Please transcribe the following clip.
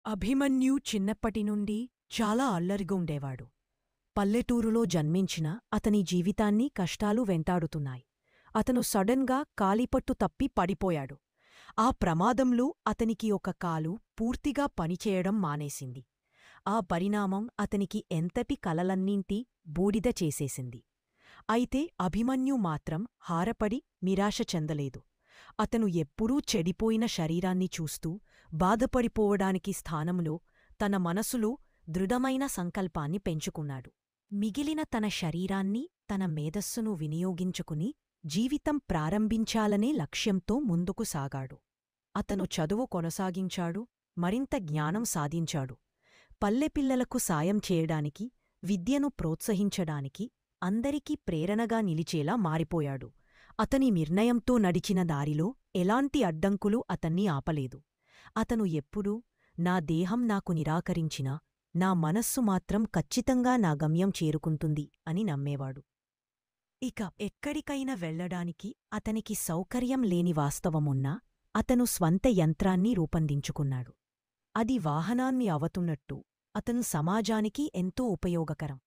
అభిమన్యు చిన్నప్పటినుండి చాలా అల్లరిగా ఉండేవాడు. పల్లెటూరులో జన్మించిన అతని జీవితాన్ని కష్టాలు వెంటాడుతున్నాయి. అతను సడన్గా కాలిపట్టు తప్పి పడిపోయాడు. ఆ ప్రమాదంలో అతనికి ఒక కాలు పూర్తిగా పనిచేయడం మానేసింది. ఆ పరిణామం అతనికి ఎంతటి కలలన్నింటి బూడిద చేసేసింది. అయితే అభిమన్యు మాత్రం హారపడి నిరాశ చెందలేదు. అతను ఎప్పుడూ చెడిపోయిన శరీరాన్ని చూస్తూ బాధపడిపోవడానికి స్థానంలో తన మనసులో దృఢమైన సంకల్పాన్ని పెంచుకున్నాడు. మిగిలిన తన శరీరాన్ని, తన మేధస్సును వినియోగించుకుని జీవితం ప్రారంభించాలనే లక్ష్యంతో ముందుకు సాగాడు. అతను చదువు కొనసాగించాడు, మరింత జ్ఞానం సాధించాడు. పల్లెపిల్లలకు సాయం చేయడానికి, విద్యను ప్రోత్సహించడానికి, అందరికీ ప్రేరణగా నిలిచేలా మారిపోయాడు. అతని నిర్ణయంతో నడిచిన దారిలో ఎలాంటి అడ్డంకులు అతన్ని ఆపలేదు. అతను ఎప్పుడూ నా దేహం నాకు నిరాకరించినా నా మనస్సు మాత్రం ఖచ్చితంగా నా గమ్యం చేరుకుంటుంది అని నమ్మేవాడు. ఇక ఎక్కడికైనా వెళ్లడానికి అతనికి సౌకర్యం లేని వాస్తవమున్నా అతను స్వంత యంత్రాన్ని రూపొందించుకున్నాడు. అది వాహనాన్ని అవుతున్నట్టు అతను సమాజానికి ఎంతో ఉపయోగకరం.